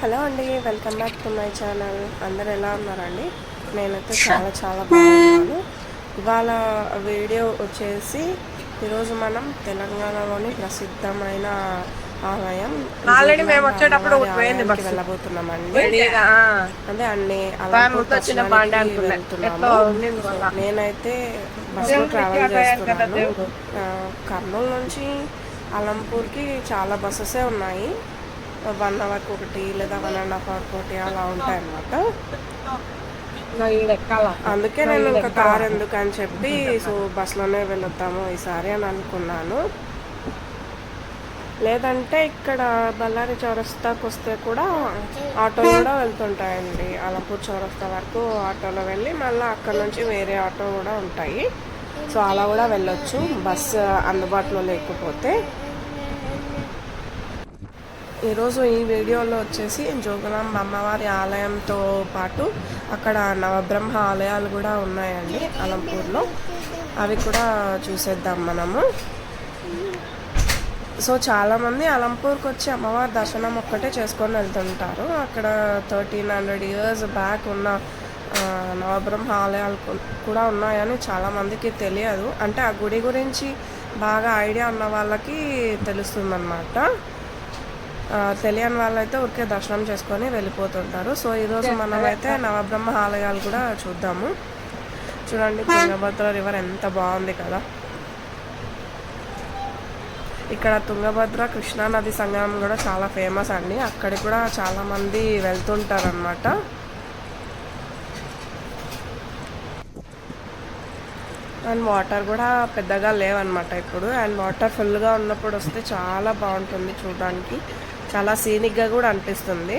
Hello అండి, welcome back to my channel. అందరు ఎలా ఉన్నారండి? నేనైతే చాలా బాగున్నాను. ఇవాళ వీడియో వచ్చేసి ఈరోజు మనం తెలంగాణలోని ప్రసిద్ధమైన ఆలయం ఆల్రెడీ మేము వచ్చేటప్పుడు ఆలయానికి వెళ్ళబోతున్నామండి. అదే అండి, అలంపూర్ దర్శనానికి వెళ్తున్నాము. నేనైతే బస్సులో ట్రావెల్ చేస్తున్నాను. కర్నూలు నుంచి అలంపూర్కి చాలా బస్సెసే ఉన్నాయి. 1 అవర్కి ఒకటి లేదా 1.5 అవర్కి ఒకటి అలా ఉంటాయన్నమాట. అందుకే నేను ఇంకా కార్ ఎందుకు అని చెప్పి బస్సులోనే వెళ్తాము ఈసారి అని అనుకున్నాను. లేదంటే ఇక్కడ బళ్ళారి చౌరస్తాకి వస్తే కూడా ఆటో కూడా వెళ్తుంటాయండి. అలంపూర్ చౌరస్తా వరకు ఆటోలో వెళ్ళి మళ్ళీ అక్కడ నుంచి వేరే ఆటో కూడా ఉంటాయి. సో అలా కూడా వెళ్ళొచ్చు బస్సు అందుబాటులో లేకపోతే. ఈరోజు ఈ వీడియోలో వచ్చేసి జోగులాంబ అమ్మవారి ఆలయంతో పాటు అక్కడ నవబ్రహ్మ ఆలయాలు కూడా ఉన్నాయండి అలంపూర్లో. అవి కూడా చూసేద్దాం మనము. సో చాలామంది అలంపూర్కి వచ్చి అమ్మవారి దర్శనం ఒక్కటే చేసుకొని వెళ్తుంటారు. అక్కడ 1300 years బ్యాక్ ఉన్న నవబ్రహ్మ ఆలయాలు కూడా ఉన్నాయని చాలామందికి తెలియదు. అంటే ఆ గుడి గురించి బాగా ఐడియా ఉన్న వాళ్ళకి తెలుస్తుందన్నమాట. తెలియని వాళ్ళైతే ఊరికే దర్శనం చేసుకొని వెళ్ళిపోతుంటారు. సో ఈరోజు మనమైతే నవబ్రహ్మ ఆలయాలు కూడా చూద్దాము. చూడండి, తుంగభద్ర రివర్ ఎంత బాగుంది కదా. ఇక్కడ తుంగభద్ర కృష్ణా నది సంగమం కూడా చాలా ఫేమస్ అండి. అక్కడికి కూడా చాలామంది వెళ్తుంటారు అన్నమాట. అండ్ వాటర్ కూడా పెద్దగా లేవన్నమాట ఇప్పుడు. అండ్ వాటర్ ఫుల్గా ఉన్నప్పుడు వస్తే చాలా బాగుంటుంది చూడడానికి. చాలా సీనిక్గా కూడా అనిపిస్తుంది.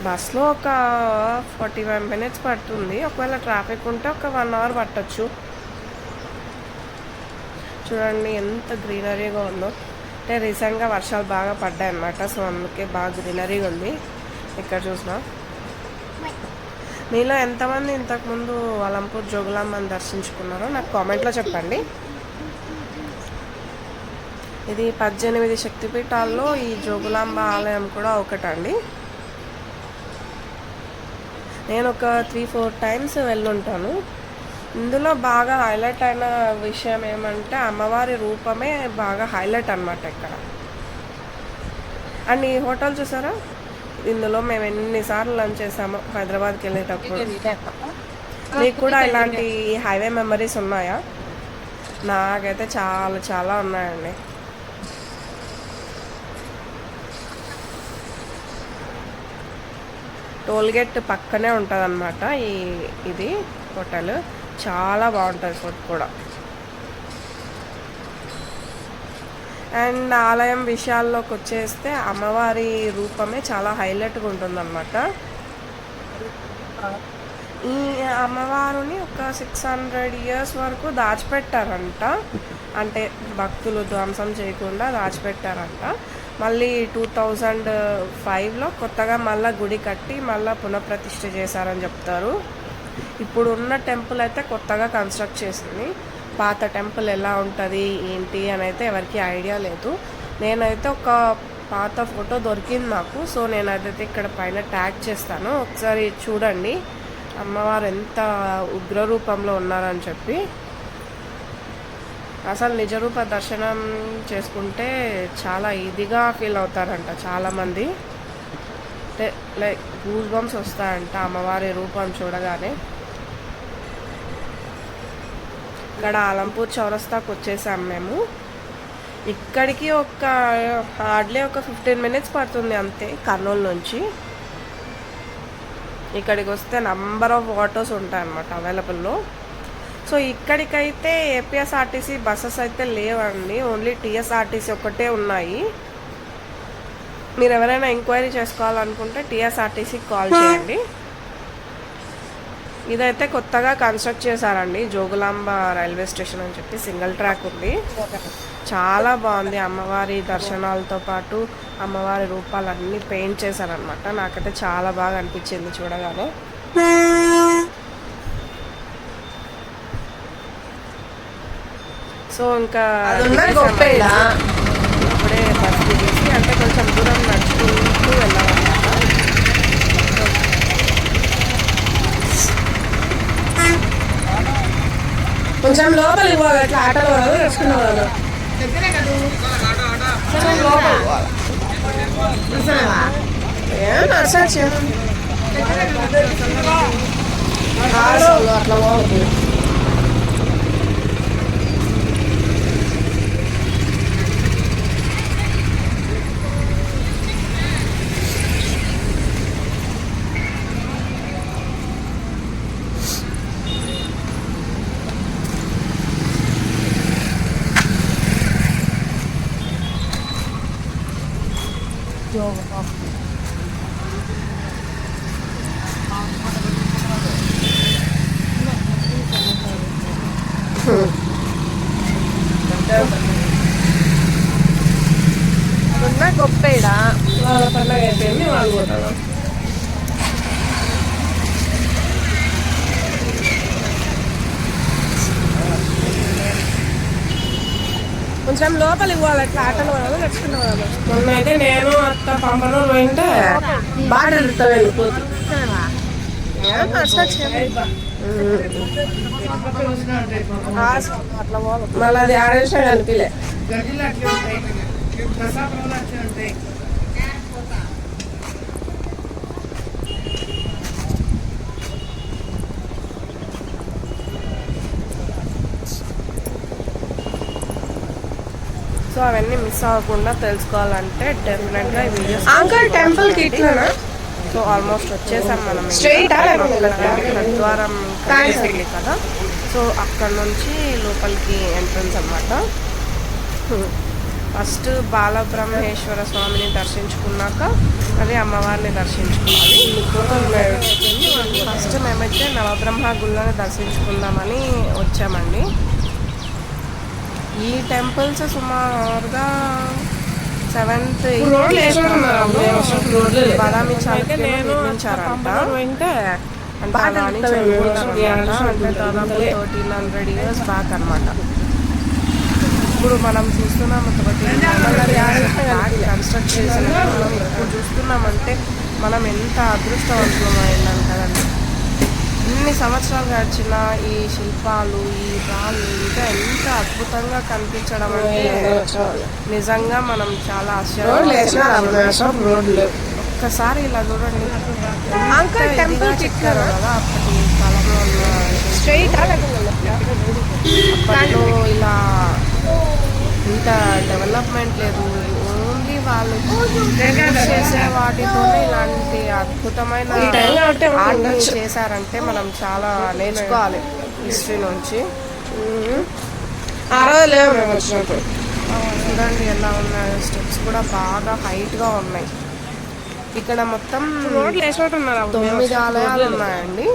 బస్లో ఒక 45 minutes పడుతుంది. ఒకవేళ ట్రాఫిక్ ఉంటే ఒక 1 hour పట్టచ్చు. చూడండి ఎంత గ్రీనరీగా ఉందో. అంటే రీసెంట్గా వర్షాలు బాగా పడ్డాయి అన్నమాట. సో అందుకే బాగా గ్రీనరీగా ఉంది ఇక్కడ చూసినా. మీలో ఎంతమంది ఇంతకుముందు అలంపూర్ జోగులాంబని దర్శించుకున్నారో నాకు కామెంట్లో చెప్పండి. ఇది 18 శక్తిపీఠాల్లో ఈ జోగులాంబ ఆలయం కూడా ఒకటండి. నేను ఒక 3-4 times వెళ్ళుంటాను. ఇందులో బాగా హైలైట్ అయిన విషయం ఏమంటే అమ్మవారి రూపమే బాగా హైలైట్ అన్నమాట ఇక్కడ. అండ్ ఈ హోటల్ చూసారా, ఇందులో మేము ఎన్నిసార్లు లంచ్ చేసామో హైదరాబాద్కి వెళ్ళేటప్పుడు. మీకు కూడా ఇలాంటి హైవే మెమరీస్ ఉన్నాయా? నాకైతే చాలా ఉన్నాయండి. టోల్గేట్ పక్కనే ఉంటుంది అన్నమాట ఇది హోటల్. చాలా బాగుంటుంది ఫుడ్ కూడా. అండ్ ఆలయం విషయాల్లోకి వచ్చేస్తే అమ్మవారి రూపమే చాలా హైలైట్గా ఉంటుందన్నమాట. ఈ అమ్మవారిని ఒక 600 years వరకు దాచిపెట్టారంట. అంటే భక్తులు ధ్వంసం చేయకుండా దాచిపెట్టారంట. మళ్ళీ 2005లో కొత్తగా మళ్ళీ గుడి కట్టి మళ్ళీ పునఃప్రతిష్ఠ చేశారని చెప్తారు. ఇప్పుడు ఉన్న టెంపుల్ అయితే కొత్తగా కన్స్ట్రక్ట్ చేసింది. పాత టెంపుల్ ఎలా ఉంటుంది ఏంటి అని అయితే ఎవరికి ఐడియా లేదు. నేనైతే ఒక పాత ఫోటో దొరికింది నాకు. సో నేను అదైతే ఇక్కడ పైన ట్యాగ్ చేస్తాను, ఒకసారి చూడండి అమ్మవారు ఎంత ఉగ్ర రూపంలో ఉన్నారని చెప్పి. అసలు నిజరూప దర్శనం చేసుకుంటే చాలా ఇదిగా ఫీల్ అవుతారంట చాలామంది. అంటే లైక్ గూస్ బంప్స్ వస్తాయంట అమ్మవారి రూపం చూడగానే. ఇక్కడ అలంపూర్ చౌరస్తాకు వచ్చేసాం మేము. ఇక్కడికి హార్డ్లీ ఒక 15 minutes పడుతుంది అంతే కర్నూలు నుంచి. ఇక్కడికి వస్తే నంబర్ ఆఫ్ ఆటోస్ ఉంటాయన్నమాట అవైలబుల్లో. సో ఇక్కడికైతే ఏపీఎస్ఆర్టీసీ బస్సెస్ అయితే లేవండి, ఓన్లీ టీఎస్ఆర్టీసీ ఒకటే ఉన్నాయి. మీరు ఎవరైనా ఎంక్వైరీ చేసుకోవాలనుకుంటే టీఎస్ఆర్టీసీకి కాల్ చేయండి. ఇదైతే కొత్తగా కన్స్ట్రక్ట్ చేశారండి జోగులాంబ రైల్వే స్టేషన్ అని చెప్పి. సింగిల్ ట్రాక్ ఉంది, చాలా బాగుంది. అమ్మవారి దర్శనాలతో పాటు అమ్మవారి రూపాలన్నీ పెయింట్ చేశారనమాట. నాకైతే చాలా బాగా అనిపించింది చూడగానే. సో ఇంకా ఇప్పుడే బస్ దిగేసి కొంచెం లోపలికి పోవాలి, ఇట్లా ఆటోలో వాళ్ళు నడుచుకునే వాళ్ళు. అట్లా పోవాలి. గొప్పేడా వాళ్ళ పండుగ అయిపోయింది, వాళ్ళు పోతారు. కొంచెం లోపలికి పోవాలి, అట్లా ఆటలు వాళ్ళు నడుచుకునే వాళ్ళు. మొన్న అయితే నేను అత్త పంపలో పోయింటే బాగా వెళ్ళిపోతుంది. అట్లా పోవాలి, మళ్ళీ అది ఆడేసిన కనిపిలే. సో అవన్నీ మిస్ అవ్వకుండా తెలుసుకోవాలంటే డెఫినెట్గా ఈ వీడియోస్. అంకల్ టెంపుల్కి ఇట్లా. సో ఆల్మోస్ట్ వచ్చేసాం మనం. ద్వారం కదా, సో అక్కడ నుంచి లోపలికి ఎంట్రన్స్ అన్నమాట. ఫస్ట్ బాలబ్రహ్మేశ్వర స్వామిని దర్శించుకున్నాక అది అమ్మవారిని దర్శించుకోవాలి. ఫస్ట్ మేమైతే నవబ్రహ్మ గుళ్ళని దర్శించుకుందామని వచ్చామండి. ఈ టెంపుల్స్ సుమారుగా 7th 8th బాదామి చాళుక్యులు నిర్మించారంట. అంటే అలాని అంటే దాదాపు 1300 years బ్యాక్ అనమాట. ఇప్పుడు మనం చూస్తున్నాము కన్స్ట్రక్ట్ చేసిన మనం ఇప్పుడు చూస్తున్నామంటే మనం ఎంత అదృష్టవంతమైనాం కదండి. ఇన్ని సంవత్సరాలు గడిచిన ఈ శిల్పాలు, ఈ రాళ్ళు ఇంకా ఎంత అద్భుతంగా కనిపించడం అంటే నిజంగా మనం చాలా ఆశ్చర్యం. ఒక్కసారి ఇలా చూడండి, టెంపుల్ చెక్కారు కదా అప్పటి కాలంలో ఉన్న. అప్పట్లో ఇలా ఇంత డెవలప్మెంట్ లేదు, ఓన్లీ వాళ్ళు చేసే వాటితోనే ఇలాంటి అద్భుతమైన ఆర్ట్ని చేశారంటే మనం చాలా నేర్చుకోవాలి హిస్టరీ నుంచి. చూడండి ఎలా ఉన్నాయి, స్టెప్స్ కూడా బాగా హైట్గా ఉన్నాయి. ఇక్కడ మొత్తం 9 ఆలయాలు ఉన్నాయండి.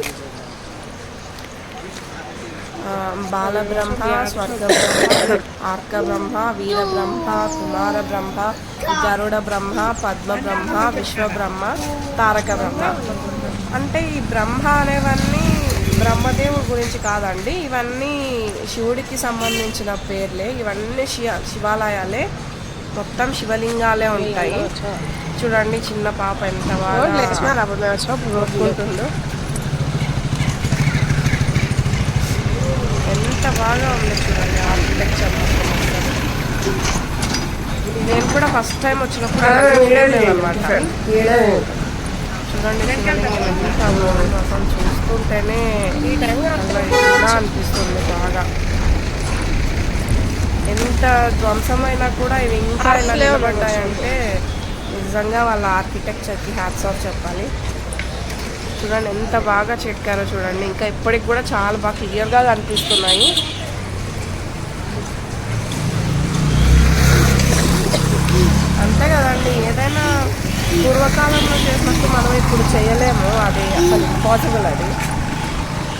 బాలబ్రహ్మ, స్వర్గబ్రహ్మ, ఆర్కబ్రహ్మ, వీరబ్రహ్మ, కుమారబ్రహ్మ, గరుడ బ్రహ్మ, పద్మబ్రహ్మ, విశ్వబ్రహ్మ, తారక బ్రహ్మ. అంటే ఈ బ్రహ్మ అనేవన్నీ బ్రహ్మదేవుడి గురించి కాదండి, ఇవన్నీ శివుడికి సంబంధించిన పేర్లే. ఇవన్నీ శివాలయాలే, మొత్తం శివలింగాలే ఉంటాయి. చూడండి చిన్న పాప ఎంత బాగా ఎంత బాగా ఉంది చూడండి ఆర్కిటెక్చర్. నేను కూడా ఫస్ట్ టైం వచ్చినప్పుడు అనమాట. చూడండి అసలు చూస్తుంటేనే అనిపిస్తుంది బాగా. ఎంత ధ్వంసమైనా కూడా ఇవి ఇంకా ఇలా నిలబడ్డాయంటే నిజంగా వాళ్ళ ఆర్కిటెక్చర్కి హ్యాట్స్ ఆఫ్ చెప్పాలి. చూడండి ఎంత బాగా చెక్కారో చూడండి, ఇంకా ఇప్పటికి కూడా చాలా బాగా క్లియర్గా కనిపిస్తున్నాయి. అంతే కదండి, ఏదైనా పూర్వకాలంలో చేసినట్టు మనం ఇప్పుడు చేయలేము, అది అసలు ఇంపాసిబుల్. అది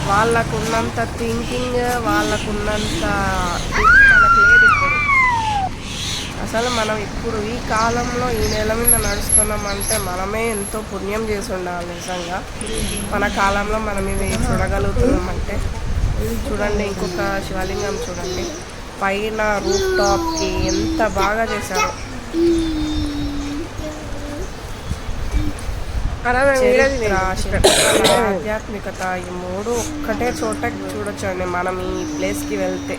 వాళ్ళకున్నంత థింకింగ్, వాళ్ళకున్నంత మనకు లేదు ఇప్పుడు. అసలు మనం ఇప్పుడు ఈ కాలంలో ఈ నెల మీద నడుస్తున్నామంటే మనమే ఎంతో పుణ్యం చేసి ఉండాలి నిజంగా. మన కాలంలో మనం ఇవి చూడగలుగుతున్నామంటే. చూడండి ఇంకొక శివలింగం చూడండి, పైన రూఫ్ టాప్కి ఎంత బాగా చేశారు. చరిత్ర, శిల్పకళ, ఆధ్యాత్మికత ఈ మూడు ఒక్కటే చోట చూడొచ్చండి మనం ఈ ప్లేస్కి వెళ్తే.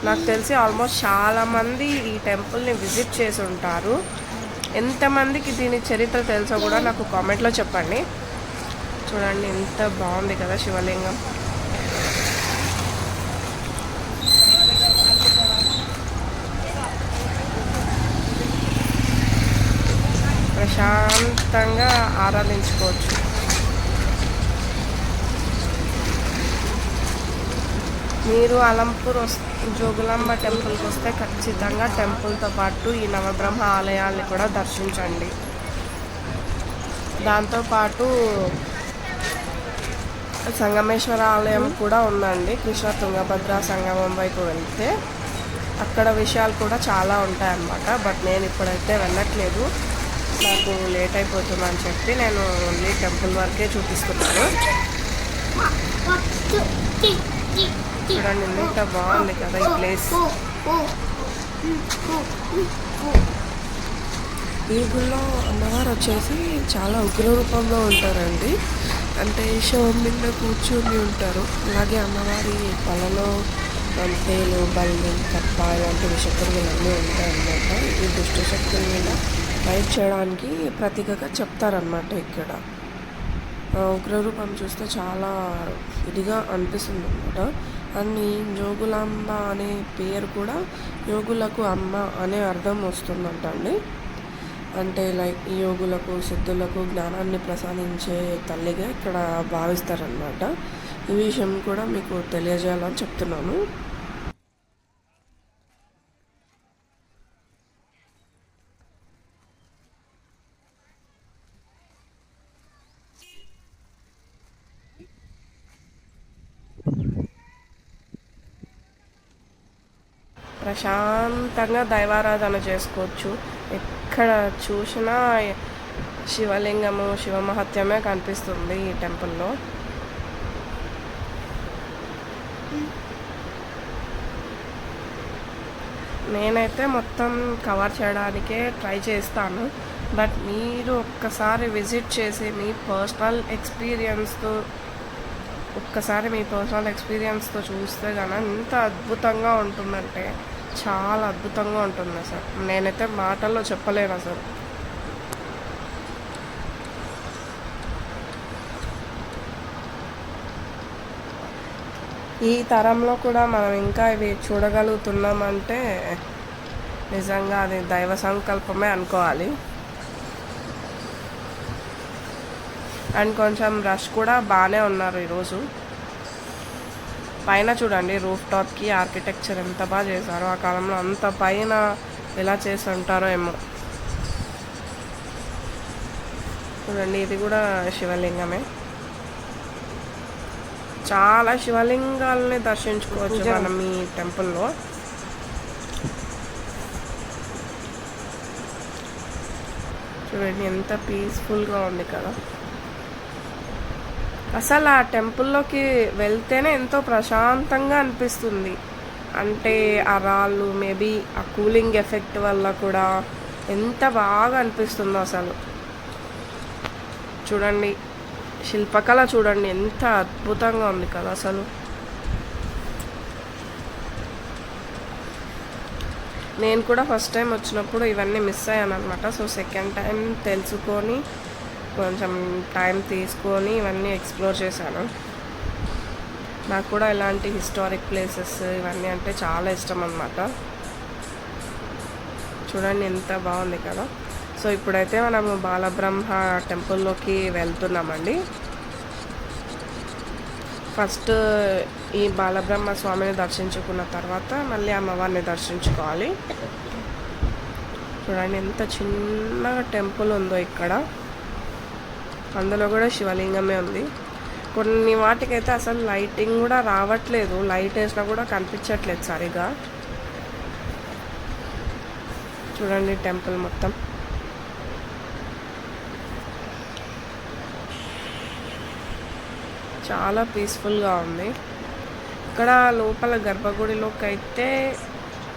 నాకు తెలిసి ఆల్మోస్ట్ చాలామంది ఈ టెంపుల్ని విజిట్ చేసి ఉంటారు. ఎంతమందికి దీని చరిత్ర తెలుసో కూడా నాకు కామెంట్లో చెప్పండి. చూడండి ఎంత బాగుంది కదా శివలింగం. ప్రశాంతంగా ఆరాధించుకోవచ్చు. మీరు అలంపూర్ జోగులాంబ టెంపుల్కి వస్తే ఖచ్చితంగా టెంపుల్తో పాటు ఈ నవబ్రహ్మ ఆలయాల్ని కూడా దర్శించండి. దాంతోపాటు సంగమేశ్వర ఆలయం కూడా ఉందండి. కృష్ణ తుంగభద్ర సంగమం వైపు వెళ్తే అక్కడ విషయాలు కూడా చాలా ఉంటాయన్నమాట. బట్ నేను ఇప్పుడైతే వెళ్ళట్లేదు, నాకు లేట్ అయిపోతుందని చెప్పి నేను ఓన్లీ టెంపుల్ వరకే చూపిస్తున్నాను. చూడండి ఎంత బాగుంది కదా ఈ ప్లేస్. ఈ గుళ్ళో అమ్మవారు వచ్చేసి చాలా ఉగ్ర రూపంలో ఉంటారండి. అంటే శవం మీద కూర్చొని ఉంటారు. అలాగే అమ్మవారి తలలో తేలు, బల్లి, కప్ప ఇలాంటి విషపురుగులు అన్నీ ఉంటాయన్నమాట. ఈ దుష్ట శక్తుల మీద ఫైట్ చేయడానికి ప్రతీకగా చెప్తారనమాట. ఇక్కడ ఉగ్రరూపం చూస్తే చాలా ఇదిగా అనిపిస్తుంది అనమాట. అన్ని జోగులాంబ అనే పేరు కూడా యోగులకు అమ్మ అనే అర్థం వస్తుందంట అండి. అంటే లైక్ యోగులకు, సిద్ధులకు జ్ఞానాన్ని ప్రసాదించే తల్లిగా ఇక్కడ భావిస్తారనమాట. ఈ విషయం కూడా మీకు తెలియజేయాలని చెప్తున్నాను. ప్రశాంతంగా దైవారాధన చేసుకోవచ్చు. ఎక్కడ చూసినా శివలింగము, శివమహత్యమే కనిపిస్తుంది ఈ టెంపుల్లో. నేనైతే మొత్తం కవర్ చేయడానికే ట్రై చేస్తాను. బట్ మీరు ఒక్కసారి విజిట్ చేసి మీ పర్సనల్ ఎక్స్పీరియన్స్తో చూస్తే కనుక ఎంత అద్భుతంగా ఉంటుందంటే చాలా అద్భుతంగా ఉంటుంది అసలు. నేనైతే మాటల్లో చెప్పలేను అసలు. ఈ తరంలో కూడా మనం ఇంకా ఇవి చూడగలుగుతున్నామంటే నిజంగా అది దైవ సంకల్పమే అనుకోవాలి. అండ్ కొంచెం రష్ కూడా బాగానే ఉన్నారు ఈరోజు. పైన చూడండి రూఫ్ టాప్కి ఆర్కిటెక్చర్ ఎంత బాగా చేశారో. ఆ కాలంలో అంత పైన ఎలా చేసి ఉంటారో ఏమో. చూడండి ఇది కూడా శివలింగమే. చాలా శివలింగాలని దర్శించుకోవచ్చు మనం ఈ టెంపుల్లో. చూడండి ఎంత పీస్ఫుల్గా ఉంది కదా. అసలు ఆ టెంపుల్లోకి వెళ్తేనే ఎంతో ప్రశాంతంగా అనిపిస్తుంది. అంటే ఆ రాళ్ళు మేబీ ఆ కూలింగ్ ఎఫెక్ట్ వల్ల కూడా ఎంత బాగా అనిపిస్తుందో అసలు. చూడండి శిల్పకళ చూడండి ఎంత అద్భుతంగా ఉంది కదా అసలు. నేను కూడా ఫస్ట్ టైం వచ్చినప్పుడు ఇవన్నీ మిస్ అయ్యాను అనమాట. సో సెకండ్ టైం తెలుసుకొని కొంచెం టైం తీసుకొని ఇవన్నీ ఎక్స్ప్లోర్ చేశాను. నాకు కూడా ఇలాంటి హిస్టారిక్ ప్లేసెస్ ఇవన్నీ అంటే చాలా ఇష్టం అన్నమాట. చూడండి ఎంత బాగుంది కదా. సో ఇప్పుడైతే మనము బాలబ్రహ్మ టెంపుల్లోకి వెళ్తున్నామండి. ఫస్ట్ ఈ బాలబ్రహ్మ స్వామిని దర్శించుకున్న తర్వాత మళ్ళీ అమ్మవారిని దర్శించుకోవాలి. చూడండి ఎంత చిన్నగా టెంపుల్ ఉందో ఇక్కడ. అందులో కూడా శివలింగమే ఉంది. కొన్ని వాటికైతే అసలు లైటింగ్ కూడా రావట్లేదు, లైట్ వేసినా కూడా కనిపించట్లేదు సరిగా. చూడండి టెంపుల్ మొత్తం చాలా పీస్ఫుల్గా ఉంది. ఇక్కడ లోపల గర్భగుడిలోకి అయితే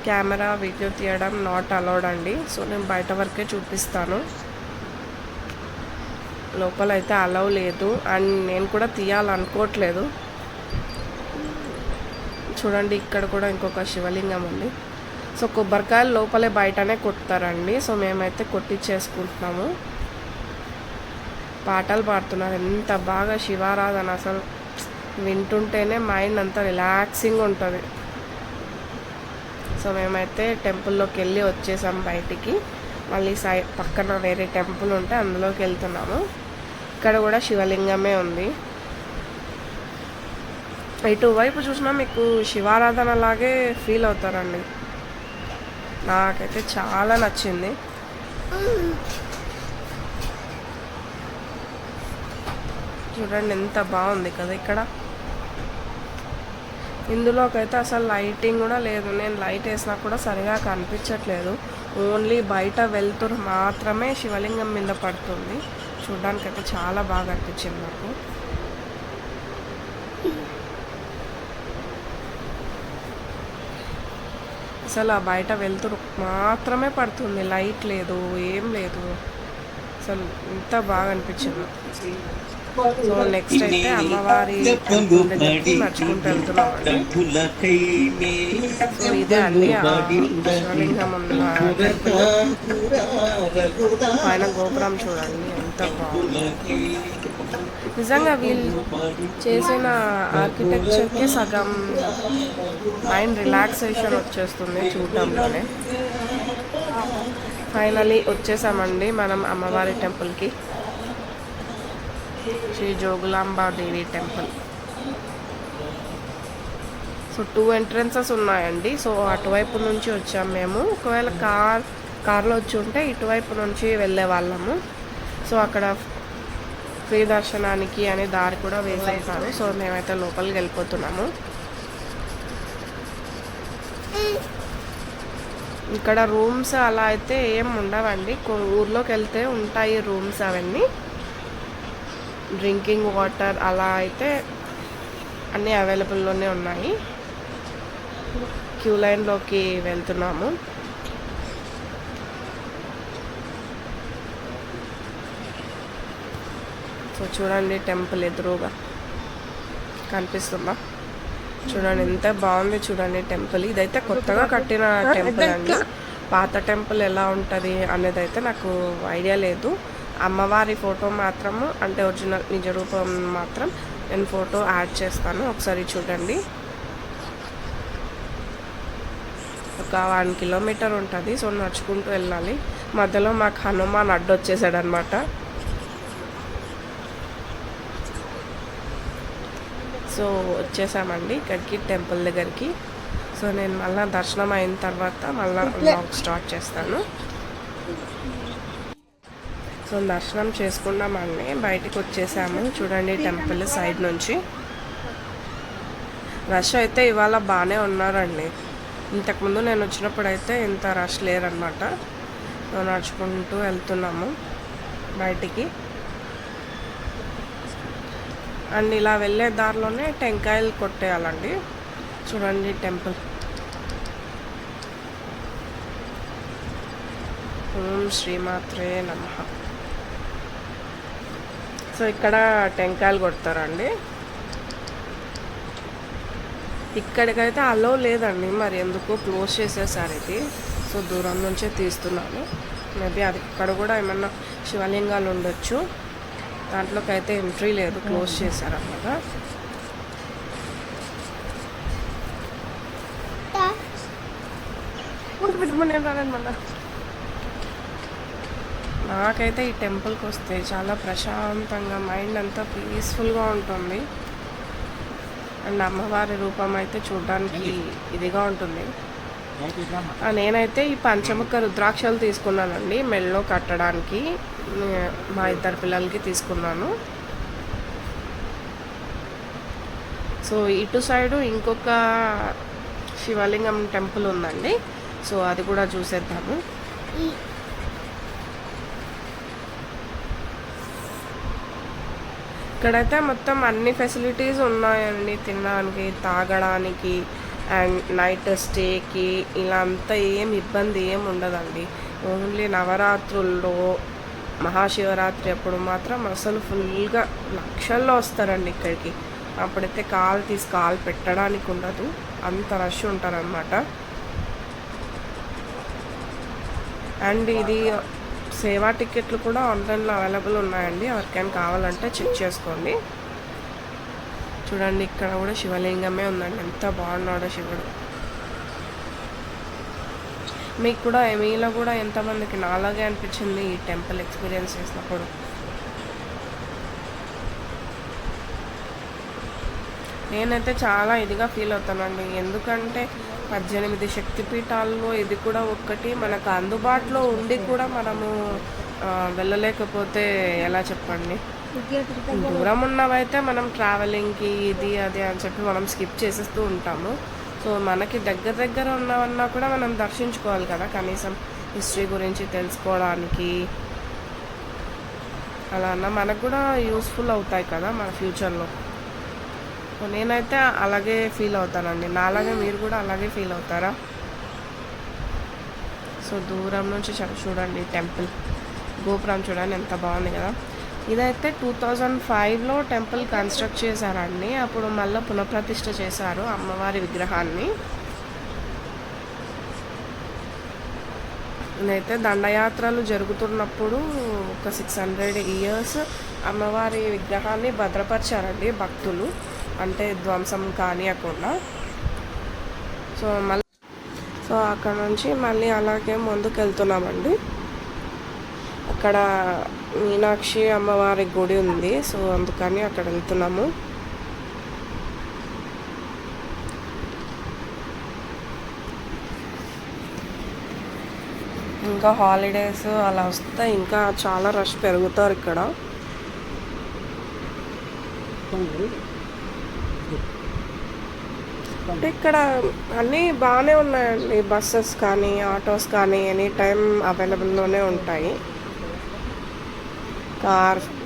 కెమెరా వీడియో తీయడం నాట్ అలౌడ్ అండి. సో నేను బయట వరకే చూపిస్తాను, లోపల అయితే అలౌ లేదు. అండ్ నేను కూడా తీయాలనుకోవట్లేదు. చూడండి ఇక్కడ కూడా ఇంకొక శివలింగం ఉంది. సో కొబ్బరికాయలు లోపలే బయటనే కొడతారండి. సో మేమైతే కొట్టించేసుకుంటున్నాము. పాటలు పాడుతున్నారు, ఎంత బాగా శివారాధన, అసలు వింటుంటేనే మైండ్ అంతా రిలాక్సింగ్ ఉంటుంది. సో మేమైతే టెంపుల్లోకి వెళ్ళి వచ్చేసాం బయటికి. మళ్ళీ పక్కన వేరే టెంపుల్ ఉంటే అందులోకి వెళ్తున్నాము. ఇక్కడ కూడా శివలింగమే ఉంది. ఇటువైపు చూసినా మీకు శివారాధన లాగే ఫీల్ అవుతారండి. నాకైతే చాలా నచ్చింది. చూడండి ఎంత బాగుంది కదా ఇక్కడ. ఇందులోకైతే అసలు లైటింగ్ కూడా లేదు. నేను లైట్ వేసినా కూడా సరిగా కనిపించట్లేదు. ఓన్లీ బయట వెళ్తురు మాత్రమే శివలింగం మీద పడుతుంది. చూడడానికైతే చాలా బాగా అనిపించింది నాకు. అసలు ఆ బయట వెళ్తురు మాత్రమే పడుతుంది, లైట్ లేదు, ఏం లేదు. అసలు ఎంత బాగా అనిపించింది. సో నెక్స్ట్ అయితే అమ్మవారి టెంపుల్ దగ్గరికి నడుచుకుంటూ వెళ్తున్నామండి. సో ఇదే అండి శివలింగం ఉన్న టెంపుల్. పైన గోపురం చూడండి ఎంత బాగుంది. నిజంగా వీళ్ళు చేసిన ఆర్కిటెక్చర్కి సగం మైండ్ రిలాక్సేషన్ వచ్చేస్తుంది చూడడంలోనే. ఫైనలీ వచ్చేసామండి మనం అమ్మవారి టెంపుల్కి. Shri Jogulamba Devi temple. So 2 entrances ఉన్నాయండి. సో అటువైపు నుంచి వచ్చాము మేము. ఒకవేళ కార్లో వచ్చి ఉంటే ఇటువైపు నుంచి వెళ్ళే వాళ్ళము. సో అక్కడ ఫ్రీ దర్శనానికి అనే దారి కూడా వేసేసారు. సో మేమైతే లోపలికి వెళ్ళిపోతున్నాము. ఇక్కడ రూమ్స్ అలా అయితే ఏం ఉండవండి. ఊర్లోకి వెళ్తే ఉంటాయి రూమ్స్ అవన్నీ. డ్రింకింగ్ వాటర్ అలా అయితే అన్నీ అవైలబుల్లోనే ఉన్నాయి. క్యూ లైన్లోకి వెళ్తున్నాము. సో చూడండి టెంపుల్ ఎదురుగా కనిపిస్తుందా? చూడండి ఎంత బాగుంది చూడండి టెంపుల్. ఇదైతే కొత్తగా కట్టిన టెంపుల్ అండి. పాత టెంపుల్ ఎలా ఉంటుంది అనేది అయితే నాకు ఐడియా లేదు. అమ్మవారి ఫోటో మాత్రము, అంటే ఒరిజినల్ నిజ రూపం మాత్రం నేను ఫోటో యాడ్ చేస్తాను, ఒకసారి చూడండి. ఒక 1 కిలోమీటర్ ఉంటుంది. సో నడుచుకుంటూ వెళ్ళాలి. మధ్యలో మాకు హనుమాన్ అడ్డొచ్చేసాడు అనమాట. సో వచ్చేసామండి ఇక్కడికి టెంపుల్ దగ్గరికి. సో నేను మళ్ళీ దర్శనం అయిన తర్వాత మళ్ళీ వ్లాగ్ స్టార్ట్ చేస్తాను. సో దర్శనం చేసుకున్నామండి, బయటికి వచ్చేసాము. చూడండి టెంపుల్ సైడ్ నుంచి. రష్ అయితే ఇవాళ బాగానే ఉన్నారండి. ఇంతకుముందు నేను వచ్చినప్పుడు అయితే ఇంత రష్ లేరనమాట. సో నడుచుకుంటూ వెళ్తున్నాము బయటికి. అండ్ ఇలా వెళ్ళే దారిలోనే టెంకాయలు కొట్టేయాలండి. చూడండి టెంపుల్. ఓం శ్రీమాత్రే నమః. సో ఇక్కడ టెంకాయలు కొడతారండి. ఇక్కడికైతే అలో లేదండి, మరి ఎందుకో క్లోజ్ చేసేసారు ఇది. సో దూరం నుంచే తీస్తున్నాను. మేబీ అది ఇక్కడ కూడా ఏమన్నా శివలింగాలు ఉండొచ్చు. దాంట్లోకి అయితే ఎంట్రీ లేదు, క్లోజ్ చేశారన్నమాట. నాకైతే ఈ టెంపుల్కి వస్తే చాలా ప్రశాంతంగా, మైండ్ అంతా పీస్ఫుల్గా ఉంటుంది. అండ్ అమ్మవారి రూపం అయితే చూడడానికి ఇదిగా ఉంటుంది. నేనైతే ఈ పంచముఖ రుద్రాక్షలు తీసుకున్నానండి మెడలో కట్టడానికి. మా 2 పిల్లలకి తీసుకున్నాను. సో ఇటు సైడు ఇంకొక శివలింగం టెంపుల్ ఉందండి. సో అది కూడా చూసేద్దాము. ఇక్కడైతే మొత్తం అన్ని ఫెసిలిటీస్ ఉన్నాయండి, తినడానికి, తాగడానికి, అండ్ నైట్ స్టేకి ఇలా అంతా ఏం ఇబ్బంది ఏం ఉండదండి. ఓన్లీ నవరాత్రుల్లో మహాశివరాత్రి అప్పుడు మాత్రం అసలు ఫుల్గా లక్షల్లో వస్తారండి ఇక్కడికి. అప్పుడైతే కాలు తీసి కాలు పెట్టడానికి ఉండదు, అంత రష్ ఉంటారనమాట. అండ్ ఇది సేవా టికెట్లు కూడా ఆన్లైన్లో అవైలబుల్ ఉన్నాయండి, ఎవరికైనా కావాలంటే చెక్ చేసుకోండి. చూడండి ఇక్కడ కూడా శివలింగమే ఉందండి, ఎంత బాగున్నాడో శివుడు. మీకు కూడా మీలో కూడా ఎంతమందికి నాలాగే అనిపించింది ఈ టెంపుల్ ఎక్స్పీరియన్స్ చేసినప్పుడు? నేనైతే చాలా ఇదిగా ఫీల్ అవుతానండి, ఎందుకంటే 18 శక్తిపీఠాల్లో ఇది కూడా ఒక్కటి. మనకు అందుబాటులో ఉండి కూడా మనము వెళ్ళలేకపోతే ఎలా చెప్పండి? దూరం ఉన్నవైతే మనం ట్రావెలింగ్కి ఇది అది అని చెప్పి మనం స్కిప్ చేసేస్తూ ఉంటాము. సో మనకి దగ్గర దగ్గర ఉన్నవన్నా కూడా మనం దర్శించుకోవాలి కదా, కనీసం హిస్టరీ గురించి తెలుసుకోవడానికి. అలా అన్న మనకు కూడా యూస్ఫుల్ అవుతాయి కదా మన ఫ్యూచర్లో. సో నేనైతే అలాగే ఫీల్ అవుతానండి, నాలాగే మీరు కూడా అలాగే ఫీల్ అవుతారా? సో దూరం నుంచి చూడండి టెంపుల్ గోపురం చూడండి ఎంత బాగుంది కదా. ఇదైతే 2005లో టెంపుల్ కన్స్ట్రక్ట్ చేశారండి, అప్పుడు మళ్ళీ పునఃప్రతిష్ఠ చేశారు అమ్మవారి విగ్రహాన్ని. ఇదైతే దండయాత్రలు జరుగుతున్నప్పుడు ఒక 600 years అమ్మవారి విగ్రహాన్ని భద్రపరిచారండి భక్తులు, అంటే ధ్వంసం కానియకుండా. సో అక్కడ నుంచి మళ్ళీ అలాగే ముందుకు వెళ్తున్నామండి. అక్కడ మీనాక్షి అమ్మవారి గుడి ఉంది, సో అందుకని అక్కడ వెళ్తున్నాము. ఇంకా హాలిడేస్ అలా వస్తే ఇంకా చాలా రష్ పెరుగుతారు ఇక్కడ. అంటే ఇక్కడ అన్నీ బాగానే ఉన్నాయండి, బస్సెస్ కానీ ఆటోస్ కానీ ఎనీ టైం అవైలబుల్లోనే ఉంటాయి.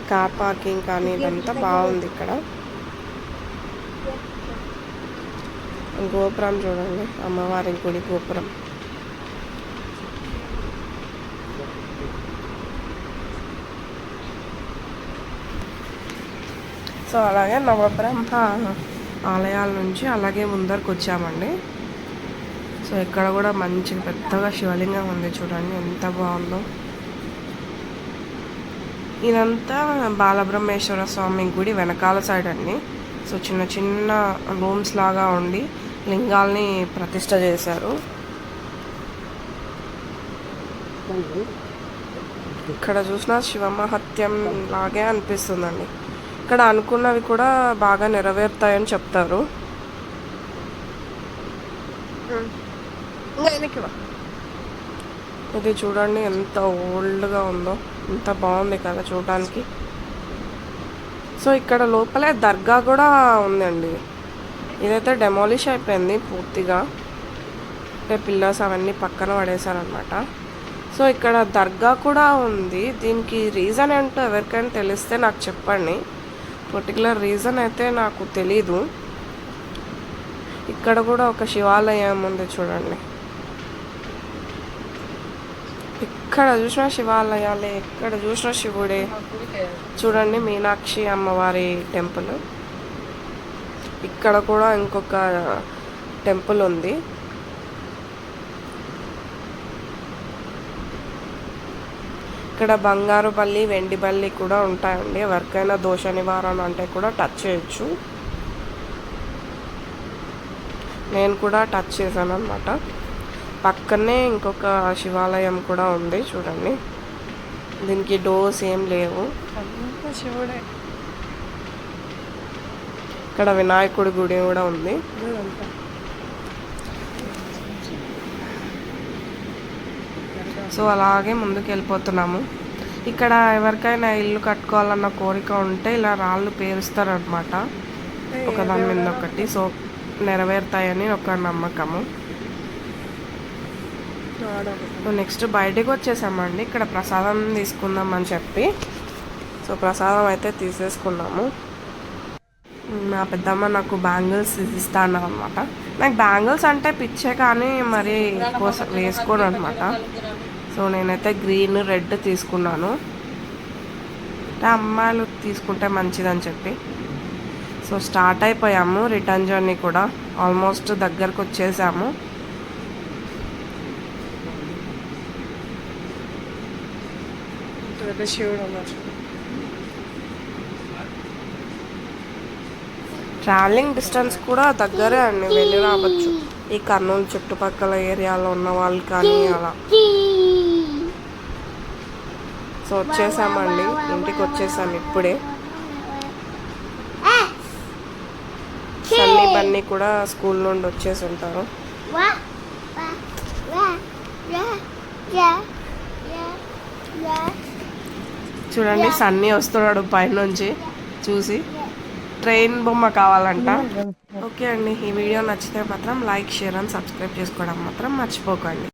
కార్ పార్కింగ్ కానీ ఇదంతా బాగుంది ఇక్కడ. గోపురం చూడండి, అమ్మవారి గుడి గోపురం. సో అలాగే నవబ్రహ్మ ఆలయాల నుంచి అలాగే ముందరకు వచ్చామండి. సో ఇక్కడ కూడా మంచి పెద్దగా శివలింగం ఉంది చూడండి ఎంత బాగుందో. ఇదంతా బాలబ్రహ్మేశ్వర స్వామి గుడి వెనకాల సైడ్ అండి. సో చిన్న చిన్న రూమ్స్ లాగా ఉండి లింగాల్ని ప్రతిష్ఠ చేశారు. ఇక్కడ చూసిన శివమహత్యం లాగే అనిపిస్తుందండి. ఇక్కడ అనుకున్నవి కూడా బాగా నెరవేరుతాయని చెప్తారు. ఇది చూడండి ఎంత ఓల్డ్గా ఉందో, ఎంత బాగుంది కదా చూడడానికి. సో ఇక్కడ లోపలే దర్గా కూడా ఉందండి. ఇదైతే డెమాలిష్ అయిపోయింది పూర్తిగా, అంటే పిల్లర్స్ అవన్నీ పక్కన పడేశారనమాట. సో ఇక్కడ దర్గా కూడా ఉంది. దీనికి రీజన్ ఏంటో ఎవరికైనా తెలిస్తే నాకు చెప్పండి. పర్టికులర్ రీజన్ అయితే నాకు తెలీదు. ఇక్కడ కూడా ఒక శివాలయం ఉంది చూడండి, ఎక్కడ చూసినా శివాలయాలే, ఎక్కడ చూసినా శివుడే. చూడండి మీనాక్షి అమ్మవారి టెంపుల్. ఇక్కడ కూడా ఇంకొక టెంపుల్ ఉంది. ఇక్కడ బంగారు బల్లి వెండి బల్లి కూడా ఉంటాయండి, ఎవరికైనా దోష నివారణ అంటే కూడా టచ్ చేయొచ్చు. నేను కూడా టచ్ చేశాను అనమాట. పక్కనే ఇంకొక శివాలయం కూడా ఉంది చూడండి, దీనికి డోర్స్ ఏం లేవు, శివుడే. ఇక్కడ వినాయకుడి గుడి కూడా ఉంది. సో అలాగే ముందుకు వెళ్ళిపోతున్నాము. ఇక్కడ ఎవరికైనా ఇల్లు కట్టుకోవాలన్న కోరిక ఉంటే ఇలా రాళ్ళు పేరుస్తారనమాట, ఒకదాని మీద ఒకటి. సో నెరవేరుతాయని ఒక నమ్మకము. నెక్స్ట్ బయటకు వచ్చేసామండి. ఇక్కడ ప్రసాదం తీసుకుందామని చెప్పి సో ప్రసాదం అయితే తీసేసుకున్నాము. నా పెద్దమ్మ నాకు బ్యాంగిల్స్ ఇస్తాను అనమాట. నాకు బ్యాంగిల్స్ అంటే పిచ్చే కానీ మరి ఎక్కువ వేసుకోను అనమాట. సో నేనైతే గ్రీన్ రెడ్ తీసుకున్నాను, అంటే అమ్మాయిలు తీసుకుంటే మంచిదని చెప్పి. సో స్టార్ట్ అయిపోయాము రిటర్న్ జర్నీ కూడా, ఆల్మోస్ట్ దగ్గరకు వచ్చేసాము. ట్రావెలింగ్ డిస్టెన్స్ కూడా దగ్గరే అండి, వెళ్ళి రావచ్చు ఈ కర్నూలు చుట్టుపక్కల ఏరియాలో ఉన్న వాళ్ళు కానీ అలా. సో వచ్చేసామండి, ఇంటికి వచ్చేసాము ఇప్పుడే. సన్నీ బన్నీ కూడా స్కూల్ నుండి వచ్చేసి ఉంటారు. చూడండి సన్నీ వస్తున్నాడు పైనుంచి చూసి, ట్రైన్ బొమ్మ కావాలంట. ఓకే అండి, ఈ వీడియో నచ్చితే మాత్రం లైక్, షేర్ అండ్ సబ్స్క్రైబ్ చేసుకోవడం మాత్రం మర్చిపోకండి.